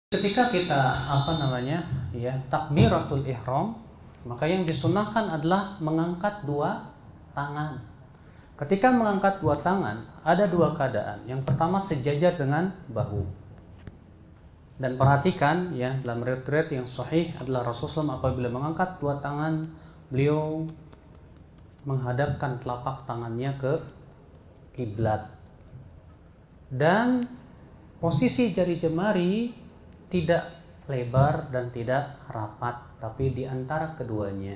Ketika kita takbiratul ihram, maka yang disunahkan adalah mengangkat dua tangan. Ketika mengangkat dua tangan, ada dua keadaan. Yang pertama sejajar dengan bahu. Dan perhatikan ya, dalam riwayat yang sahih adalah Rasulullah SAW apabila mengangkat dua tangan, beliau menghadapkan telapak tangannya ke kiblat. Dan posisi jari jemari tidak lebar dan tidak rapat, tapi di antara keduanya.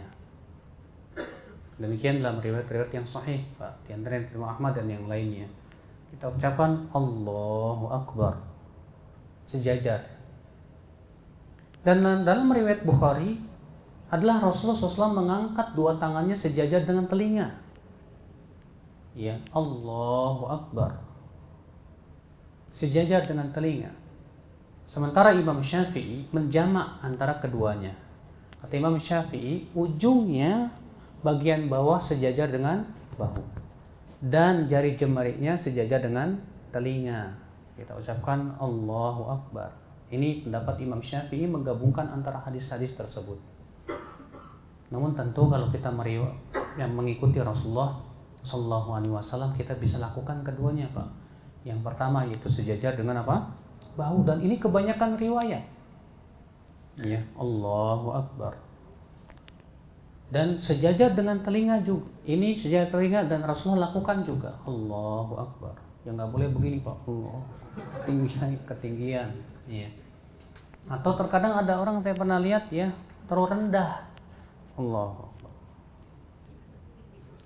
Demikian dalam riwayat-riwayat yang sahih, Pak, di antara Imam Ahmad dan yang lainnya. Kita ucapkan Allahu Akbar sejajar. Dan dalam riwayat Bukhari adalah Rasulullah SAW mengangkat dua tangannya sejajar dengan telinga. Ya, Allahu Akbar sejajar dengan telinga. Sementara Imam Syafi'i menjamak antara keduanya. Kata Imam Syafi'i, ujungnya bagian bawah sejajar dengan bahu dan jari jemarinya sejajar dengan telinga. Kita ucapkan Allahu Akbar. Ini pendapat Imam Syafi'i menggabungkan antara hadis-hadis tersebut. Namun tentu kalau kita yang mengikuti Rasulullah Shallallahu Alaihi Wasallam, kita bisa lakukan keduanya, Pak. Yang pertama yaitu sejajar dengan apa? Bahu, dan ini kebanyakan riwayat. Ya, Allahu Akbar. Dan sejajar dengan telinga juga. Ini sejajar telinga dan Rasulullah lakukan juga. Allahu Akbar. Ya nggak boleh begini, Pak. Allah. Ketinggian. Ya. Atau terkadang ada orang saya pernah lihat ya, terlalu rendah. Allahu Akbar.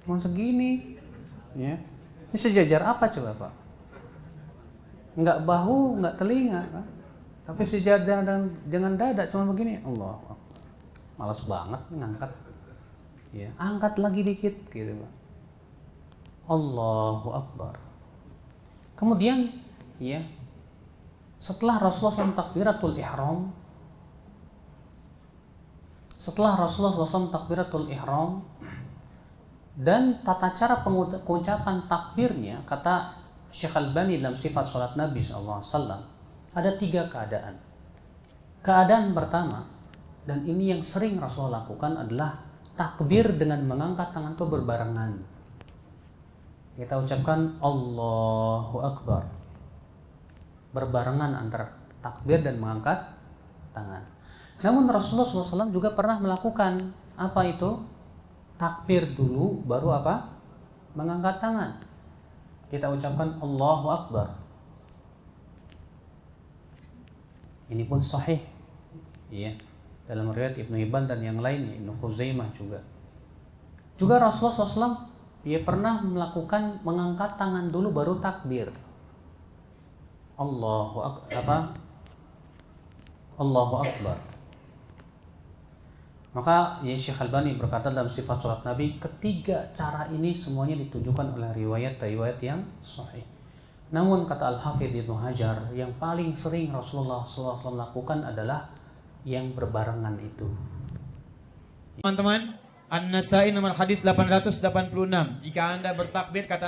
Cuma segini. Ya. Ini sejajar apa coba, Pak? Enggak bahu, enggak telinga kan? Tapi sejajar dengan dada cuma begini. Allah, malas banget ngangkat. Ya, angkat lagi dikit gitu, Pak. Allahu Akbar. Kemudian ya, setelah Rasulullah SAW takbiratul ihram, dan tata cara pengucapan takbirnya, kata Syekh Al-Albani dalam sifat salat Nabi SAW, ada 3 keadaan. Keadaan pertama, dan ini yang sering Rasulullah lakukan, adalah takbir dengan mengangkat tangan itu berbarengan. Kita ucapkan Allahu Akbar, berbarengan antara takbir dan mengangkat tangan. Namun Rasulullah SAW juga pernah melakukan apa itu? Takbir dulu, baru apa? Mengangkat tangan. Kita ucapkan Allahu Akbar. Ini pun sahih ya, dalam riwayat Ibnu Hibban dan yang lainnya, Ibnu Khuzaimah juga. Juga Rasulullah SAW dia pernah melakukan mengangkat tangan dulu baru takbir. Allahu Akbar. Maka ya, Syekh Al-Albani berkata dalam sifat salat Nabi, ketiga cara ini semuanya ditunjukkan oleh riwayat-riwayat yang sahih. Namun kata Al-Hafidh Ibnu Hajar, yang paling sering Rasulullah SAW lakukan adalah yang berbarengan itu. Teman-teman, An-Nasai nomor hadis 886. Jika Anda bertakbir, kata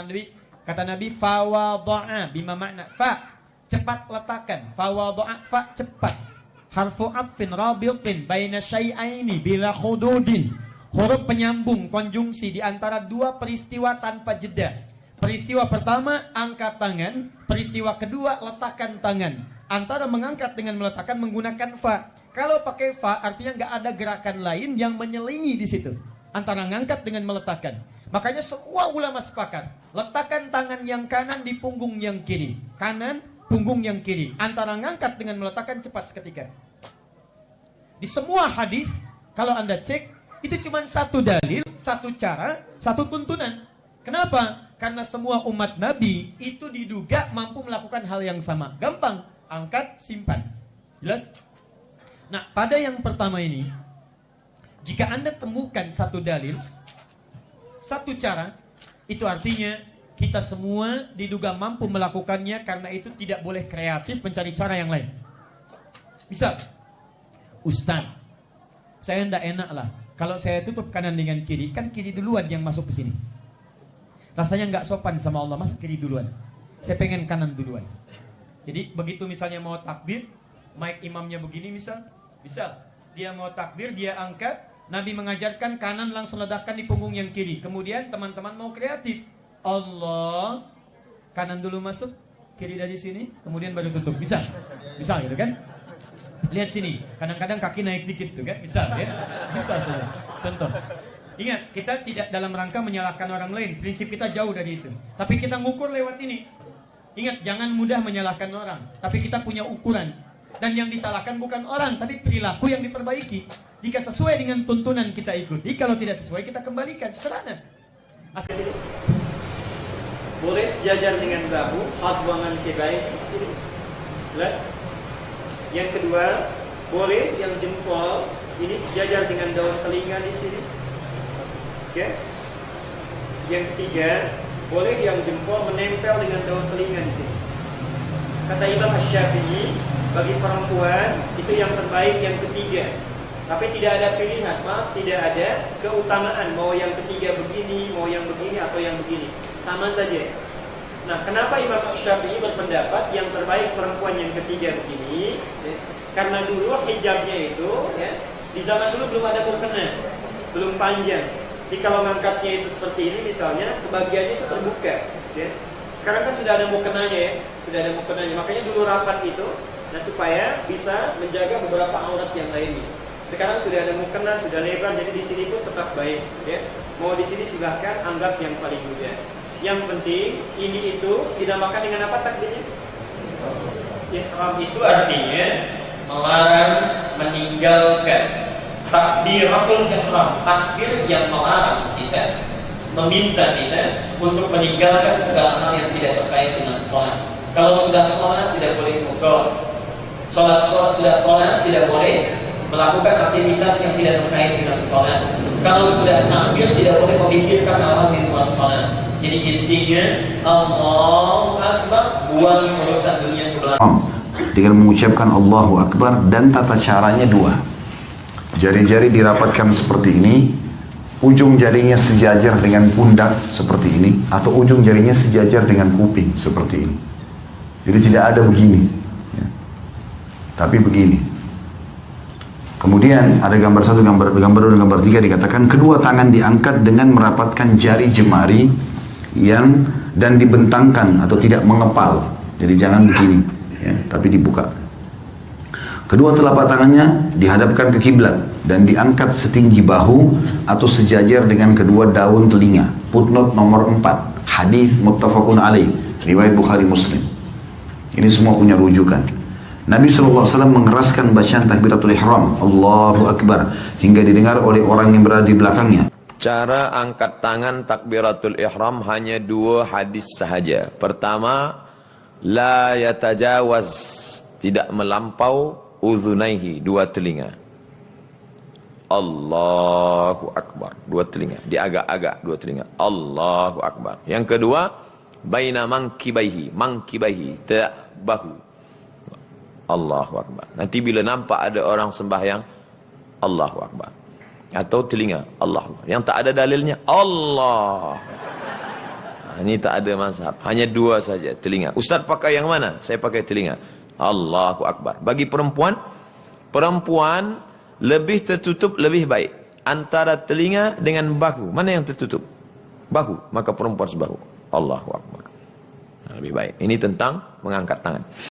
Nabi fawadha'a, bima makna fa, cepat letakkan. Fawadha'a, fa, cepat. Harfu atfin rabitin baina syai'aini bila khududin. Huruf penyambung konjungsi di antara dua peristiwa tanpa jeda. Peristiwa pertama angkat tangan, peristiwa kedua letakkan tangan. Antara mengangkat dengan meletakkan menggunakan fa. Kalau pakai fa artinya nggak ada gerakan lain yang menyelingi di situ antara mengangkat dengan meletakkan. Makanya semua ulama sepakat, letakkan tangan yang kanan di punggung yang kiri. Kanan, punggung yang kiri. Antara mengangkat dengan meletakkan cepat seketika. Di semua hadis, kalau Anda cek, itu cuma satu dalil, satu cara, satu tuntunan. Kenapa? Karena semua umat Nabi itu diduga mampu melakukan hal yang sama. Gampang, angkat, simpan. Jelas? Nah, pada yang pertama ini, jika Anda temukan satu dalil, satu cara, itu artinya kita semua diduga mampu melakukannya, karena itu tidak boleh kreatif mencari cara yang lain. Misal, Ustaz, saya tidak enak lah kalau saya tutup kanan dengan kiri, kan kiri duluan yang masuk ke sini. Rasanya nggak sopan sama Allah, masa kiri duluan? Saya pengen kanan duluan. Jadi begitu misalnya mau takbir, mic imamnya begini misal. Dia mau takbir, dia angkat, Nabi mengajarkan kanan langsung ledakkan di punggung yang kiri. Kemudian teman-teman mau kreatif. Allah, kanan dulu masuk, kiri dari sini, kemudian baru tutup. Bisa gitu kan? Lihat sini, kadang-kadang kaki naik dikit tuh kan? Bisa ya? Bisa saja. Contoh. Ingat, kita tidak dalam rangka menyalahkan orang lain. Prinsip kita jauh dari itu. Tapi kita ngukur lewat ini. Ingat, jangan mudah menyalahkan orang. Tapi kita punya ukuran. Dan yang disalahkan bukan orang, tapi perilaku yang diperbaiki. Jika sesuai dengan tuntunan kita ikuti, kalau tidak sesuai kita kembalikan. Sederhana. Boleh sejajar dengan bahu, hadwangan kibai. Jelas? Yang kedua, boleh yang jempol ini sejajar dengan daun telinga di sini. Oke? Yang ketiga, boleh yang jempol menempel dengan daun telinga di sini. Kata Imam Asy-Syafi'i, bagi perempuan itu yang terbaik yang ketiga. Tapi tidak ada pilihan, tidak ada keutamaan mau yang ketiga begini, mau yang begini atau yang begini. Sama saja. Nah, kenapa Imam Asy-Syafi'i berpendapat yang terbaik perempuan yang ketiga begini? Karena dulu hijabnya itu, ya, di zaman dulu belum ada mukena, belum panjang. Jadi kalau ngangkatnya itu seperti ini misalnya, sebagiannya itu terbuka. Ya. Sekarang kan sudah ada mukenanya ya, sudah ada mukenanya. Makanya dulu rapat itu, nah supaya bisa menjaga beberapa aurat yang lainnya. Sekarang sudah ada mukena, sudah lebar, jadi di sini pun tetap baik. Ya. Mau di sini silahkan, anggap yang paling mudah. Yang penting ini itu dinamakan dengan apa takdirnya? Ihram itu artinya melarang, meninggalkan. Takbiratul ihram, takbir yang melarang kita, meminta kita untuk meninggalkan segala hal yang tidak terkait dengan sholat. Kalau sudah sholat tidak boleh mukul. Sudah sholat tidak boleh melakukan aktivitas yang tidak terkait dengan sholat. Kalau sudah takbir tidak boleh memikirkan hal-hal di luar sholat. Jadi intinya Allahu Akbar, buang urusan dunia ke belakang. Dengan mengucapkan Allahu Akbar, dan tata caranya dua. Jari-jari dirapatkan seperti ini, ujung jarinya sejajar dengan pundak seperti ini, atau ujung jarinya sejajar dengan kuping seperti ini. Jadi tidak ada begini, ya. Tapi begini. Kemudian ada gambar 1, gambar 2, dan gambar 3 dikatakan kedua tangan diangkat dengan merapatkan jari jemari dan dibentangkan atau tidak mengepal. Jadi jangan begini, ya, tapi dibuka. Kedua telapak tangannya dihadapkan ke kiblat dan diangkat setinggi bahu atau sejajar dengan kedua daun telinga. Footnote nomor 4, hadis muttafaqun alaih, riwayat Bukhari Muslim. Ini semua punya rujukan. Nabi SAW mengeraskan bacaan takbiratul ihram, Allahu Akbar, hingga didengar oleh orang yang berada di belakangnya. Cara angkat tangan takbiratul ihram hanya 2 hadis sahaja. Pertama, la yatajawaz, tidak melampau uzunaihi, 2 telinga. Allahu Akbar, 2 telinga, diagak-agak 2 telinga. Allahu Akbar. Yang kedua, baina mangkibaihi, tak bahu. Allahu Akbar. Nanti bila nampak ada orang sembahyang, Allahu Akbar. Atau telinga, Allah. Yang tak ada dalilnya, Allah. Nah, ini tak ada mazhab. Hanya 2 saja, telinga. Ustaz pakai yang mana? Saya pakai telinga. Allahu Akbar. Bagi perempuan lebih tertutup lebih baik. Antara telinga dengan bahu, mana yang tertutup? Bahu, maka perempuan sebahu. Allahu Akbar. Nah, lebih baik. Ini tentang mengangkat tangan.